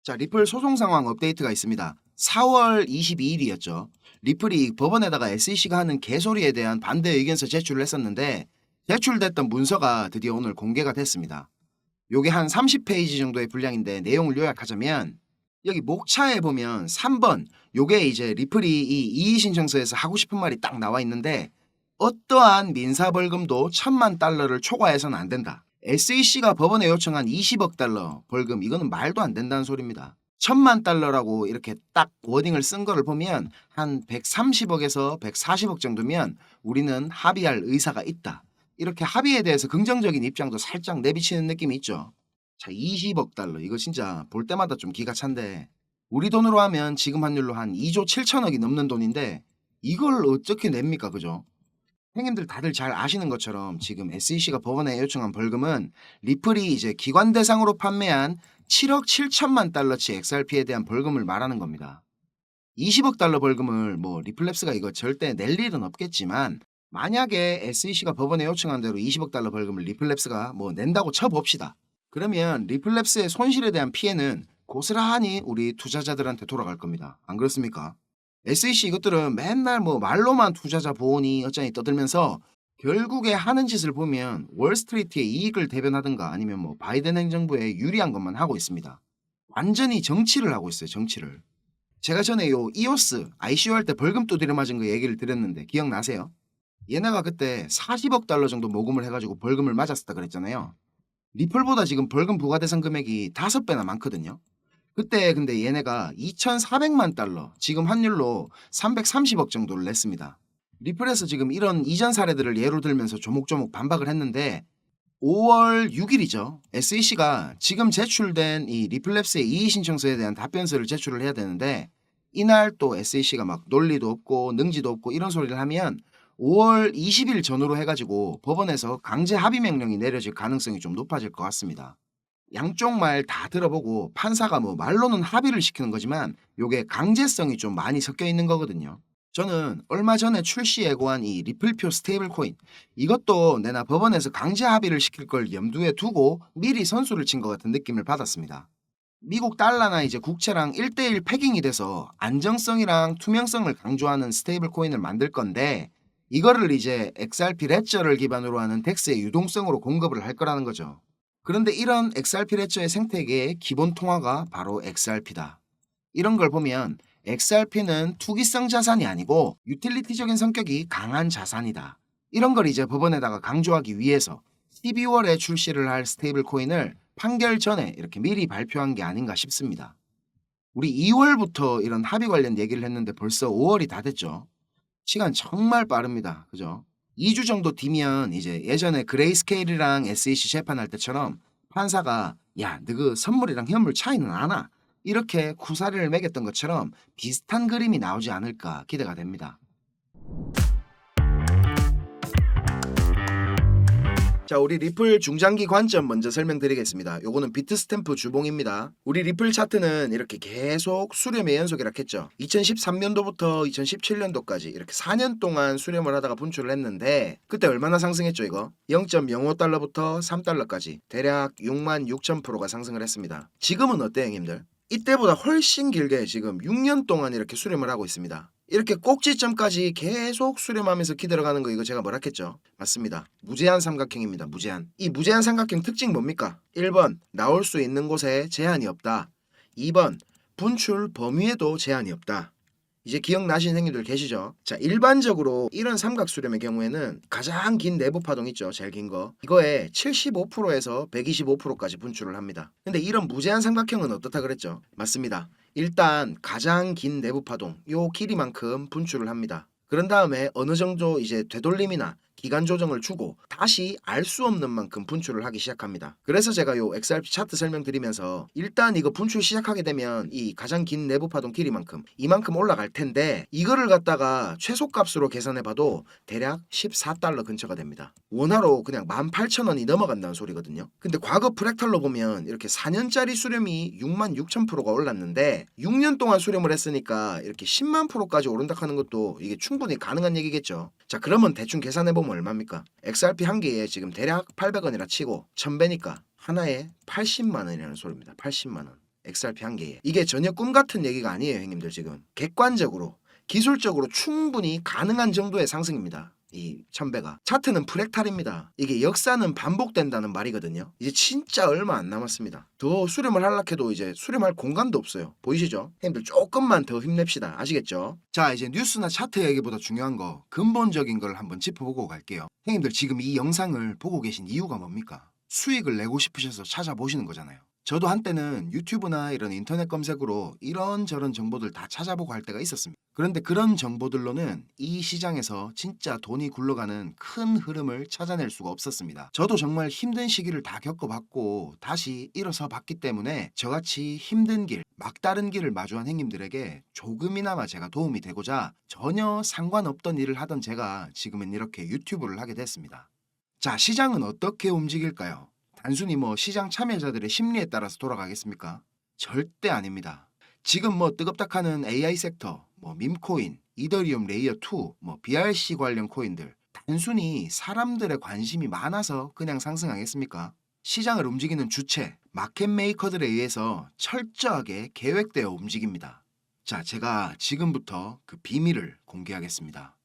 자, 리플 소송 상황 업데이트가 있습니다. 4월 22일이었죠. 리플이 법원에다가 SEC가 하는 개소리에 대한 반대 의견서 제출을 했었는데 제출됐던 문서가 드디어 오늘 공개가 됐습니다. 요게 한 30페이지 정도의 분량인데 내용을 요약하자면 여기 목차에 보면 3번 요게 이제 리플이 이 이의신청서에서 하고 싶은 말이 딱 나와 있는데 어떠한 민사벌금도 1,000만 달러를 초과해서는 안 된다. SEC가 법원에 요청한 20억 달러 벌금 이거는 말도 안 된다는 소리입니다. 1,000만 달러라고 이렇게 딱 워딩을 쓴 거를 보면 한 130억에서 140억 정도면 우리는 합의할 의사가 있다. 이렇게 합의에 대해서 긍정적인 입장도 살짝 내비치는 느낌이 있죠. 자, 20억 달러 이거 진짜 볼 때마다 좀 기가 찬데 우리 돈으로 하면 지금 환율로 한 2조 7천억이 넘는 돈인데 이걸 어떻게 냅니까, 그죠? 형님들 다들 잘 아시는 것처럼 지금 SEC가 법원에 요청한 벌금은 리플이 이제 기관 대상으로 판매한 7억 7천만 달러치 XRP에 대한 벌금을 말하는 겁니다. 20억 달러 벌금을 뭐 리플랩스가 이거 절대 낼 일은 없겠지만 만약에 SEC가 법원에 요청한 대로 20억 달러 벌금을 리플랩스가 뭐 낸다고 쳐봅시다. 그러면 리플랩스의 손실에 대한 피해는 고스란히 우리 투자자들한테 돌아갈 겁니다. 안 그렇습니까? SEC 이것들은 맨날 뭐 말로만 투자자 보호니 어쩌니 떠들면서 결국에 하는 짓을 보면 월스트리트의 이익을 대변하든가 아니면 뭐 바이든 행정부에 유리한 것만 하고 있습니다. 완전히 정치를 하고 있어요, 정치를. 제가 전에 요 이오스 ICO 할 때 벌금 두드려 맞은 거 얘기를 드렸는데 기억나세요? 얘네가 그때 40억 달러 정도 모금을 해가지고 벌금을 맞았었다 그랬잖아요. 리플보다 지금 벌금 부과 대상 금액이 5배나 많거든요. 그때 근데 얘네가 2,400만 달러, 지금 환율로 330억 정도를 냈습니다. 리플에서 지금 이런 이전 사례들을 예로 들면서 조목조목 반박을 했는데 5월 6일이죠. SEC가 지금 제출된 이 리플랩스의 이의신청서에 대한 답변서를 제출을 해야 되는데 이날 또 SEC가 막 논리도 없고 능지도 없고 이런 소리를 하면 5월 20일 전후로 해가지고 법원에서 강제 합의 명령이 내려질 가능성이 좀 높아질 것 같습니다. 양쪽 말 다 들어보고 판사가 뭐 말로는 합의를 시키는 거지만 요게 강제성이 좀 많이 섞여 있는 거거든요. 저는 얼마 전에 출시 예고한 이 리플표 스테이블 코인 이것도 내나 법원에서 강제 합의를 시킬 걸 염두에 두고 미리 선수를 친 것 같은 느낌을 받았습니다. 미국 달러나 이제 국채랑 1대1 패깅이 돼서 안정성이랑 투명성을 강조하는 스테이블 코인을 만들 건데 이거를 이제 XRP 레저를 기반으로 하는 덱스의 유동성으로 공급을 할 거라는 거죠. 그런데 이런 XRP 레저의 생태계의 기본 통화가 바로 XRP다. 이런 걸 보면 XRP는 투기성 자산이 아니고 유틸리티적인 성격이 강한 자산이다. 이런 걸 이제 법원에다가 강조하기 위해서 12월에 출시를 할 스테이블 코인을 판결 전에 이렇게 미리 발표한 게 아닌가 싶습니다. 우리 2월부터 이런 합의 관련 얘기를 했는데 벌써 5월이 다 됐죠. 시간 정말 빠릅니다. 그죠? 2주 정도 뒤면 이제 예전에 그레이스케일이랑 SEC 재판할 때처럼 판사가 야, 너 그 선물이랑 현물 차이는 아나? 이렇게 구사리를 매겼던 것처럼 비슷한 그림이 나오지 않을까 기대가 됩니다. 자, 우리 리플 중장기 관점 먼저 설명드리겠습니다. 요거는 비트스탬프 주봉입니다. 우리 리플 차트는 이렇게 계속 수렴의 연속이라 했죠. 2013년도부터 2017년도까지 이렇게 4년 동안 수렴을 하다가 분출을 했는데 그때 얼마나 상승했죠 이거? 0.05달러부터 3달러까지 대략 66,000%가 상승을 했습니다. 지금은 어때요 형님들? 이때보다 훨씬 길게 지금 6년 동안 이렇게 수렴을 하고 있습니다. 이렇게 꼭지점까지 계속 수렴하면서 기다려가는 거 이거 제가 뭐라 했죠? 맞습니다. 무제한 삼각형입니다. 무제한. 이 무제한 삼각형 특징 뭡니까? 1번 나올 수 있는 곳에 제한이 없다. 2번 분출 범위에도 제한이 없다. 이제 기억나시는 형님들 계시죠? 자, 일반적으로 이런 삼각 수렴의 경우에는 가장 긴 내부 파동 있죠. 제일 긴 거. 이거에 75%에서 125%까지 분출을 합니다. 근데 이런 무제한 삼각형은 어떻다 그랬죠? 맞습니다. 일단 가장 긴 내부 파동 요 길이만큼 분출을 합니다. 그런 다음에 어느 정도 이제 되돌림이나 기간 조정을 주고 다시 알 수 없는 만큼 분출을 하기 시작합니다. 그래서 제가 요 XRP 차트 설명드리면서 일단 이거 분출 시작하게 되면 이 가장 긴 내부 파동 길이만큼 이만큼 올라갈 텐데 이거를 갖다가 최소값으로 계산해 봐도 대략 14달러 근처가 됩니다. 원화로 그냥 18,000원이 넘어간다는 소리거든요. 근데 과거 프랙탈로 보면 이렇게 4년짜리 수렴이 66,000%가 올랐는데 6년 동안 수렴을 했으니까 이렇게 10만 프로까지 오른다 하는 것도 이게 충분히 가능한 얘기겠죠. 자, 그러면 대충 계산해 보면 얼마입니까? XRP 한 개에 지금 대략 800원이라 치고 1000배니까 하나에 80만 원이라는 소리입니다. 80만 원. XRP 한 개에. 이게 전혀 꿈 같은 얘기가 아니에요, 형님들. 지금 객관적으로 기술적으로 충분히 가능한 정도의 상승입니다. 이 1000배가. 차트는 프랙탈입니다. 이게 역사는 반복된다는 말이거든요. 이제 진짜 얼마 안 남았습니다. 더 수렴을 하려고 해도 이제 수렴할 공간도 없어요. 보이시죠? 형님들 조금만 더 힘냅시다. 아시겠죠? 자, 이제 뉴스나 차트 얘기보다 중요한 거, 근본적인 걸 한번 짚어보고 갈게요. 형님들 지금 이 영상을 보고 계신 이유가 뭡니까? 수익을 내고 싶으셔서 찾아보시는 거잖아요. 저도 한때는 유튜브나 이런 인터넷 검색으로 이런저런 정보들 다 찾아보고 할 때가 있었습니다. 그런데 그런 정보들로는 이 시장에서 진짜 돈이 굴러가는 큰 흐름을 찾아낼 수가 없었습니다. 저도 정말 힘든 시기를 다 겪어봤고 다시 일어서 봤기 때문에 저같이 힘든 길, 막다른 길을 마주한 형님들에게 조금이나마 제가 도움이 되고자 전혀 상관없던 일을 하던 제가 지금은 이렇게 유튜브를 하게 됐습니다. 자, 시장은 어떻게 움직일까요? 단순히 시장 참여자들의 심리에 따라서 돌아가겠습니까? 절대 아닙니다. 지금 뜨겁다하는 AI 섹터, 밈코인, 이더리움 레이어 2, BRC 관련 코인들 단순히 사람들의 관심이 많아서 그냥 상승하겠습니까? 시장을 움직이는 주체, 마켓 메이커들에 의해서 철저하게 계획되어 움직입니다. 자, 제가 지금부터 그 비밀을 공개하겠습니다.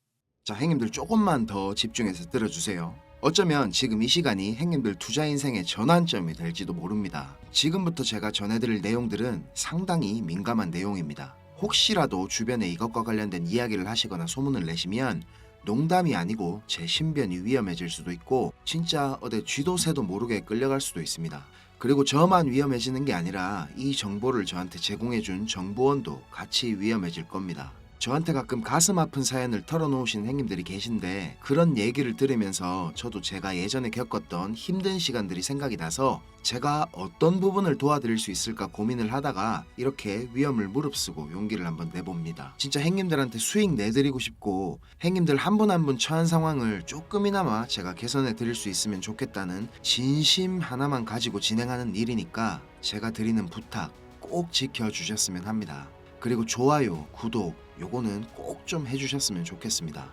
자, 형님들 조금만 더 집중해서 들어주세요. 어쩌면 지금 이 시간이 형님들 투자 인생의 전환점이 될지도 모릅니다. 지금부터 제가 전해드릴 내용들은 상당히 민감한 내용입니다. 혹시라도 주변에 이것과 관련된 이야기를 하시거나 소문을 내시면 농담이 아니고 제 신변이 위험해질 수도 있고 진짜 어디 쥐도 새도 모르게 끌려갈 수도 있습니다. 그리고 저만 위험해지는 게 아니라 이 정보를 저한테 제공해준 정보원도 같이 위험해질 겁니다. 저한테 가끔 가슴 아픈 사연을 털어놓으신 형님들이 계신데 그런 얘기를 들으면서 저도 제가 예전에 겪었던 힘든 시간들이 생각이 나서 제가 어떤 부분을 도와드릴 수 있을까 고민을 하다가 이렇게 위험을 무릅쓰고 용기를 한번 내봅니다. 진짜 형님들한테 수익 내드리고 싶고 형님들 한 분 한 분 처한 상황을 조금이나마 제가 개선해 드릴 수 있으면 좋겠다는 진심 하나만 가지고 진행하는 일이니까 제가 드리는 부탁 꼭 지켜주셨으면 합니다. 그리고 좋아요, 구독 요거는 꼭 좀 해주셨으면 좋겠습니다.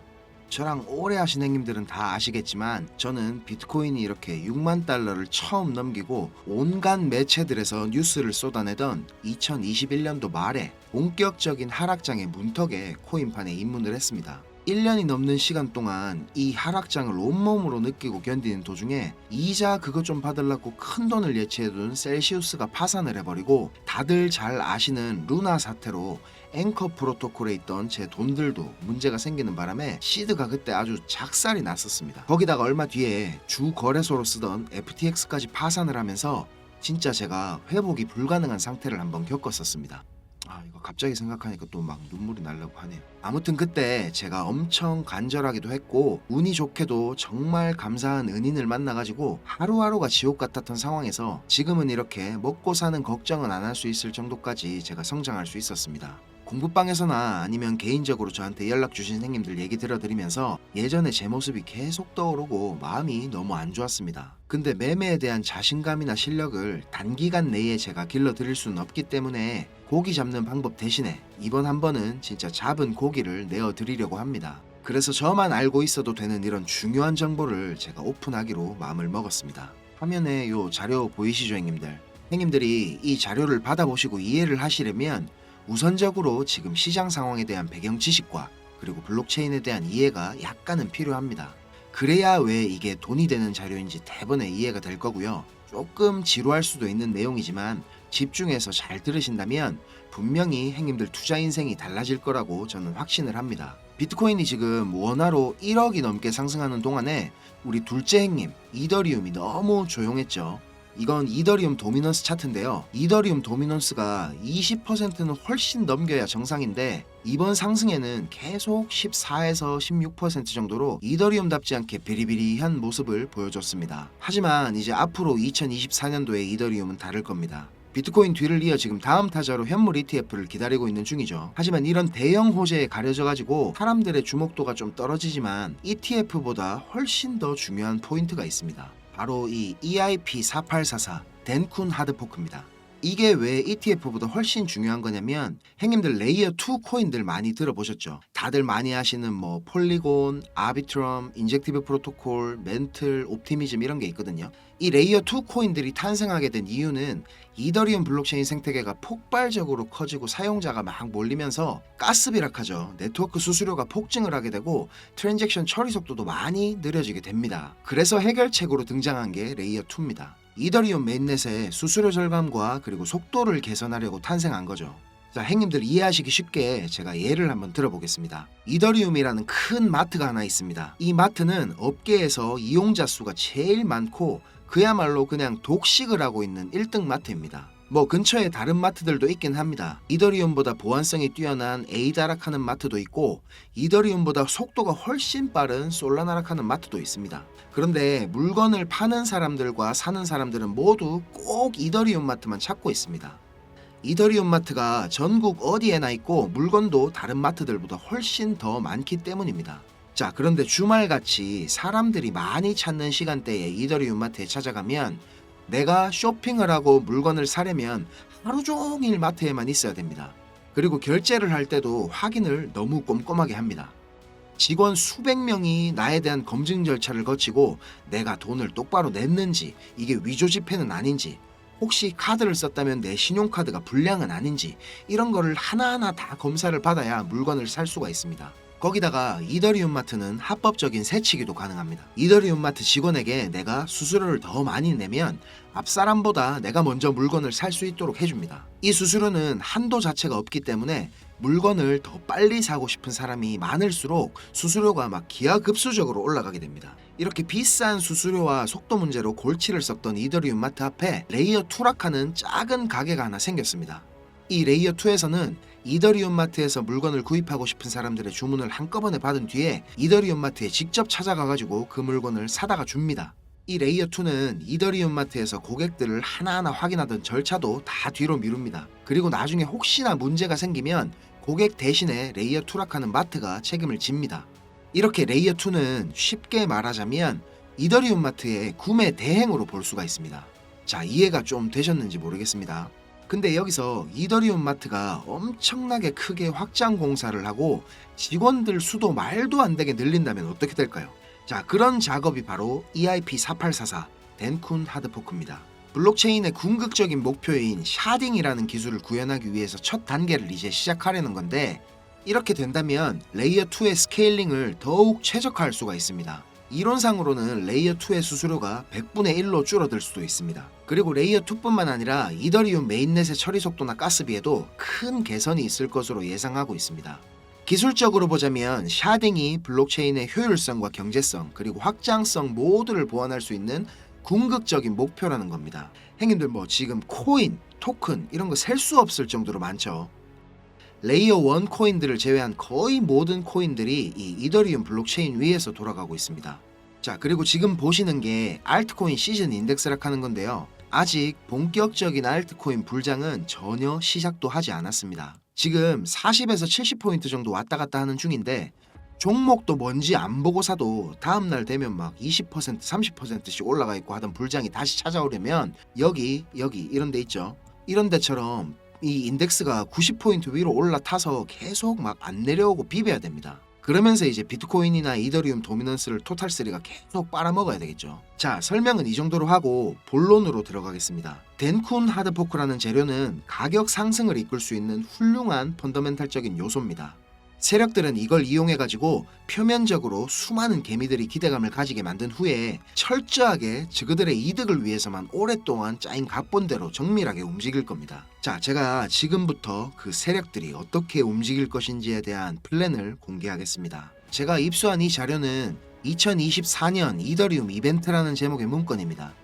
저랑 오래 하신 형님들은 다 아시겠지만 저는 비트코인이 이렇게 6만 달러를 처음 넘기고 온갖 매체들에서 뉴스를 쏟아내던 2021년도 말에 본격적인 하락장의 문턱에 코인판에 입문을 했습니다. 1년이 넘는 시간 동안 이 하락장을 온몸으로 느끼고 견디는 도중에 이자 그거 좀 받으려고 큰 돈을 예치해둔 셀시우스가 파산을 해버리고 다들 잘 아시는 루나 사태로 앵커 프로토콜에 있던 제 돈들도 문제가 생기는 바람에 시드가 그때 아주 작살이 났었습니다. 거기다가 얼마 뒤에 주 거래소로 쓰던 FTX까지 파산을 하면서 진짜 제가 회복이 불가능한 상태를 한번 겪었었습니다. 이거 갑자기 생각하니까 또 막 눈물이 나려고 하네요. 아무튼 그때 제가 엄청 간절하기도 했고 운이 좋게도 정말 감사한 은인을 만나가지고 하루하루가 지옥 같았던 상황에서 지금은 이렇게 먹고 사는 걱정은 안 할 수 있을 정도까지 제가 성장할 수 있었습니다. 공부방에서나 아니면 개인적으로 저한테 연락 주신 형님들 얘기 들어드리면서 예전에 제 모습이 계속 떠오르고 마음이 너무 안 좋았습니다. 근데 매매에 대한 자신감이나 실력을 단기간 내에 제가 길러드릴 수는 없기 때문에 고기 잡는 방법 대신에 이번 한 번은 진짜 잡은 고기를 내어드리려고 합니다. 그래서 저만 알고 있어도 되는 이런 중요한 정보를 제가 오픈하기로 마음을 먹었습니다. 화면에 요 자료 보이시죠, 형님들? 형님들이 이 자료를 받아보시고 이해를 하시려면 우선적으로 지금 시장 상황에 대한 배경 지식과 그리고 블록체인에 대한 이해가 약간은 필요합니다. 그래야 왜 이게 돈이 되는 자료인지 대번에 이해가 될 거고요. 조금 지루할 수도 있는 내용이지만 집중해서 잘 들으신다면 분명히 형님들 투자 인생이 달라질 거라고 저는 확신을 합니다. 비트코인이 지금 원화로 1억이 넘게 상승하는 동안에 우리 둘째 형님 이더리움이 너무 조용했죠. 이건 이더리움 도미넌스 차트인데요. 이더리움 도미넌스가 20%는 훨씬 넘겨야 정상인데 이번 상승에는 계속 14에서 16% 정도로 이더리움답지 않게 비리비리한 모습을 보여줬습니다. 하지만 이제 앞으로 2024년도에 이더리움은 다를 겁니다. 비트코인 뒤를 이어 지금 다음 타자로 현물 ETF를 기다리고 있는 중이죠. 하지만 이런 대형 호재에 가려져가지고 사람들의 주목도가 좀 떨어지지만 ETF보다 훨씬 더 중요한 포인트가 있습니다. 바로 이 EIP4844 덴쿤 하드포크입니다. 이게 왜 ETF보다 훨씬 중요한 거냐면 형님들 레이어 2 코인들 많이 들어보셨죠? 다들 많이 하시는 뭐 폴리곤, 아비트럼, 인젝티브 프로토콜, 멘틀, 옵티미즘 이런 게 있거든요. 이 레이어 2 코인들이 탄생하게 된 이유는 이더리움 블록체인 생태계가 폭발적으로 커지고 사용자가 막 몰리면서 가스비락하죠. 네트워크 수수료가 폭증을 하게 되고 트랜잭션 처리 속도도 많이 느려지게 됩니다. 그래서 해결책으로 등장한 게 레이어 2입니다. 이더리움 메인넷의 수수료 절감과 그리고 속도를 개선하려고 탄생한 거죠. 자, 형님들 이해하시기 쉽게 제가 예를 한번 들어보겠습니다. 이더리움이라는 큰 마트가 하나 있습니다. 이 마트는 업계에서 이용자 수가 제일 많고 그야말로 그냥 독식을 하고 있는 1등 마트입니다. 뭐 근처에 다른 마트들도 있긴 합니다. 이더리움보다 보안성이 뛰어난 에이다락하는 마트도 있고 이더리움보다 속도가 훨씬 빠른 솔라나락하는 마트도 있습니다. 그런데 물건을 파는 사람들과 사는 사람들은 모두 꼭 이더리움 마트만 찾고 있습니다. 이더리움 마트가 전국 어디에나 있고 물건도 다른 마트들보다 훨씬 더 많기 때문입니다. 자, 그런데 주말같이 사람들이 많이 찾는 시간대에 이더리움 마트에 찾아가면 내가 쇼핑을 하고 물건을 사려면 하루 종일 마트에만 있어야 됩니다. 그리고 결제를 할 때도 확인을 너무 꼼꼼하게 합니다. 직원 수백 명이 나에 대한 검증 절차를 거치고 내가 돈을 똑바로 냈는지, 이게 위조 지폐는 아닌지, 혹시 카드를 썼다면 내 신용카드가 불량은 아닌지 이런 거를 하나하나 다 검사를 받아야 물건을 살 수가 있습니다. 거기다가 이더리움 마트는 합법적인 세치기도 가능합니다. 이더리움 마트 직원에게 내가 수수료를 더 많이 내면 앞사람보다 내가 먼저 물건을 살 수 있도록 해줍니다. 이 수수료는 한도 자체가 없기 때문에 물건을 더 빨리 사고 싶은 사람이 많을수록 수수료가 막 기하급수적으로 올라가게 됩니다. 이렇게 비싼 수수료와 속도 문제로 골치를 썩던 이더리움 마트 앞에 레이어 2락하는 작은 가게가 하나 생겼습니다. 이 레이어 2에서는 이더리움 마트에서 물건을 구입하고 싶은 사람들의 주문을 한꺼번에 받은 뒤에 이더리움 마트에 직접 찾아가가지고 그 물건을 사다가 줍니다. 이 레이어 2는 이더리움 마트에서 고객들을 하나하나 확인하던 절차도 다 뒤로 미룹니다. 그리고 나중에 혹시나 문제가 생기면 고객 대신에 레이어 2락하는 마트가 책임을 집니다. 이렇게 레이어 2는 쉽게 말하자면 이더리움 마트의 구매 대행으로 볼 수가 있습니다. 자, 이해가 좀 되셨는지 모르겠습니다. 근데 여기서 이더리움 마트가 엄청나게 크게 확장 공사를 하고 직원들 수도 말도 안 되게 늘린다면 어떻게 될까요? 자, 그런 작업이 바로 EIP4844 덴쿤 하드포크입니다. 블록체인의 궁극적인 목표인 샤딩이라는 기술을 구현하기 위해서 첫 단계를 이제 시작하려는 건데, 이렇게 된다면 레이어 2의 스케일링을 더욱 최적화할 수가 있습니다. 이론상으로는 레이어 2의 수수료가 100분의 1로 줄어들 수도 있습니다. 그리고 레이어 2뿐만 아니라 이더리움 메인넷의 처리 속도나 가스비에도 큰 개선이 있을 것으로 예상하고 있습니다. 기술적으로 보자면 샤딩이 블록체인의 효율성과 경제성 그리고 확장성 모두를 보완할 수 있는 궁극적인 목표라는 겁니다. 형님들 뭐 지금 코인, 토큰 이런 거 셀 수 없을 정도로 많죠. 레이어 1 코인들을 제외한 거의 모든 코인들이 이 이더리움 블록체인 위에서 돌아가고 있습니다. 자, 그리고 지금 보시는 게 알트코인 시즌 인덱스락 하는 건데요. 아직 본격적인 알트코인 불장은 전혀 시작도 하지 않았습니다. 지금 40에서 70포인트 정도 왔다 갔다 하는 중인데 종목도 뭔지 안 보고 사도 다음날 되면 막 20%, 30%씩 올라가 있고 하던 불장이 다시 찾아오려면 여기 이런 데 있죠. 이런 데처럼 이 인덱스가 90포인트 위로 올라타서 계속 막 안 내려오고 비벼야 됩니다. 그러면서 이제 비트코인이나 이더리움 도미넌스를 토탈3가 계속 빨아먹어야 되겠죠. 자, 설명은 이 정도로 하고 본론으로 들어가겠습니다. 덴쿤 하드포크라는 재료는 가격 상승을 이끌 수 있는 훌륭한 펀더멘탈적인 요소입니다. 세력들은 이걸 이용해가지고 표면적으로 수많은 개미들이 기대감을 가지게 만든 후에 철저하게 그들의 이득을 위해서만 오랫동안 짜인 각본대로 정밀하게 움직일 겁니다. 자, 제가 지금부터 그 세력들이 어떻게 움직일 것인지에 대한 플랜을 공개하겠습니다. 제가 입수한 이 자료는 2024년 이더리움 이벤트라는 제목의 문건입니다.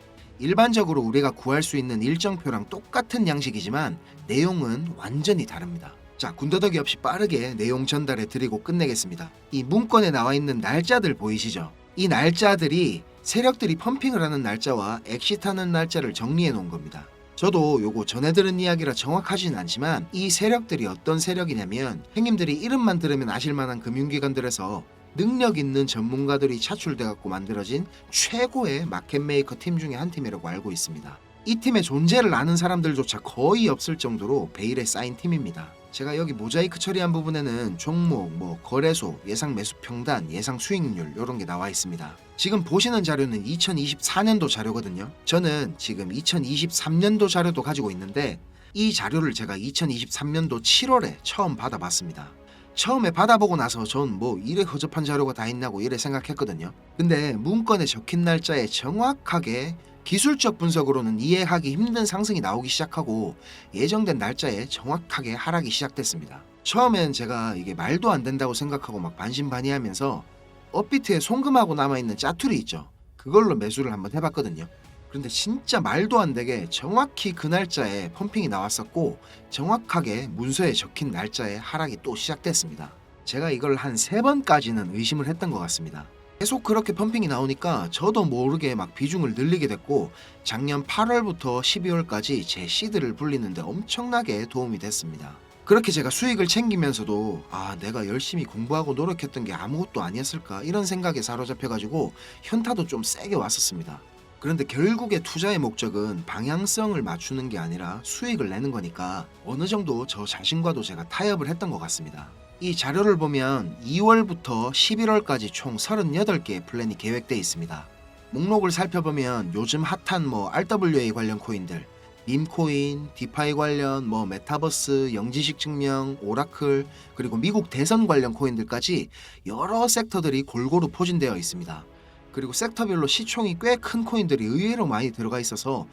일반적으로 우리가 구할 수 있는 일정표랑 똑같은 양식이지만 내용은 완전히 다릅니다. 자, 군더더기 없이 빠르게 내용 전달해 드리고 끝내겠습니다. 이 문건에 나와 있는 날짜들 보이시죠? 이 날짜들이 세력들이 펌핑을 하는 날짜와 엑시트하는 날짜를 정리해 놓은 겁니다. 저도 요거 전해 들은 이야기라 정확하진 않지만 이 세력들이 어떤 세력이냐면 형님들이 이름만 들으면 아실만한 금융기관들에서 능력 있는 전문가들이 차출돼 갖고 만들어진 최고의 마켓메이커 팀 중에 한 팀이라고 알고 있습니다. 이 팀의 존재를 아는 사람들조차 거의 없을 정도로 베일에 쌓인 팀입니다. 제가 여기 모자이크 처리한 부분에는 종목, 거래소, 예상 매수 평단, 예상 수익률 이런 게 나와 있습니다. 지금 보시는 자료는 2024년도 자료거든요. 저는 지금 2023년도 자료도 가지고 있는데 이 자료를 제가 2023년도 7월에 처음 받아봤습니다. 처음에 받아보고 나서 전 이래 허접한 자료가 다 있냐고 이래 생각했거든요. 근데 문건에 적힌 날짜에 정확하게 기술적 분석으로는 이해하기 힘든 상승이 나오기 시작하고 예정된 날짜에 정확하게 하락이 시작됐습니다. 처음엔 제가 이게 말도 안 된다고 생각하고 막 반신반의하면서 업비트에 송금하고 남아있는 짜투리 있죠. 그걸로 매수를 한번 해봤거든요. 그런데 진짜 말도 안 되게 정확히 그 날짜에 펌핑이 나왔었고 정확하게 문서에 적힌 날짜에 하락이 또 시작됐습니다. 제가 이걸 한 3번까지는 의심을 했던 것 같습니다. 계속 그렇게 펌핑이 나오니까 저도 모르게 막 비중을 늘리게 됐고 작년 8월부터 12월까지 제 시드를 불리는데 엄청나게 도움이 됐습니다. 그렇게 제가 수익을 챙기면서도 내가 열심히 공부하고 노력했던 게 아무것도 아니었을까 이런 생각에 사로잡혀가지고 현타도 좀 세게 왔었습니다. 그런데 결국에 투자의 목적은 방향성을 맞추는 게 아니라 수익을 내는 거니까 어느 정도 저 자신과도 제가 타협을 했던 것 같습니다. 이 자료를 보면 2월부터 11월까지 총 38개의 플랜이 계획되어 있습니다. 목록을 살펴보면 요즘 핫한 RWA 관련 코인들, 밈코인, 디파이 관련 메타버스, 영지식 증명, 오라클, 그리고 미국 대선 관련 코인들까지 여러 섹터들이 골고루 포진되어 있습니다. 그리고 섹터별로 시총이 꽤 큰 코인들이 의외로 많이 들어가 있어서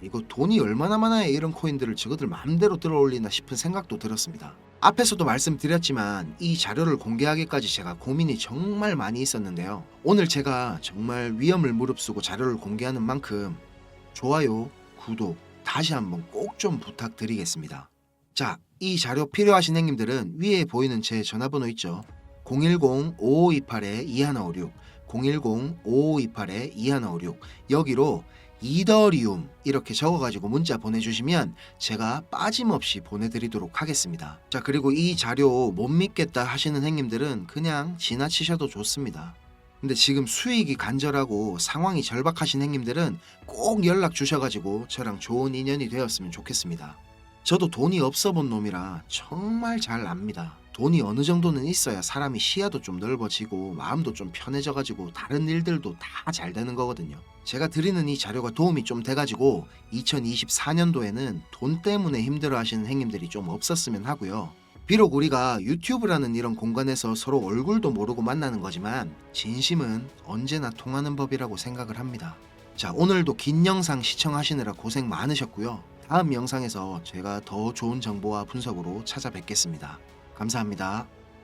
이거 돈이 얼마나 많아야 이런 코인들을 저거들 마음대로 들어올리나 싶은 생각도 들었습니다. 앞에서도 말씀드렸지만 이 자료를 공개하기까지 제가 고민이 정말 많이 있었는데요. 오늘 제가 정말 위험을 무릅쓰고 자료를 공개하는 만큼 좋아요, 구독 다시 한번 꼭 좀 부탁드리겠습니다. 자, 이 자료 필요하신 형님들은 위에 보이는 제 전화번호 있죠. 010-5528-2156 010-5528-2156 여기로 이더리움 이렇게 적어가지고 문자 보내주시면 제가 빠짐없이 보내드리도록 하겠습니다. 자, 그리고 이 자료 못 믿겠다 하시는 형님들은 그냥 지나치셔도 좋습니다. 근데 지금 수익이 간절하고 상황이 절박하신 형님들은 꼭 연락 주셔가지고 저랑 좋은 인연이 되었으면 좋겠습니다. 저도 돈이 없어 본 놈이라 정말 잘 압니다. 돈이 어느 정도는 있어야 사람이 시야도 좀 넓어지고 마음도 좀 편해져가지고 다른 일들도 다 잘 되는 거거든요. 제가 드리는 이 자료가 도움이 좀 돼가지고 2024년도에는 돈 때문에 힘들어하시는 행님들이 좀 없었으면 하고요. 비록 우리가 유튜브라는 이런 공간에서 서로 얼굴도 모르고 만나는 거지만 진심은 언제나 통하는 법이라고 생각을 합니다. 자, 오늘도 긴 영상 시청하시느라 고생 많으셨고요. 다음 영상에서 제가 더 좋은 정보와 분석으로 찾아뵙겠습니다. 감사합니다.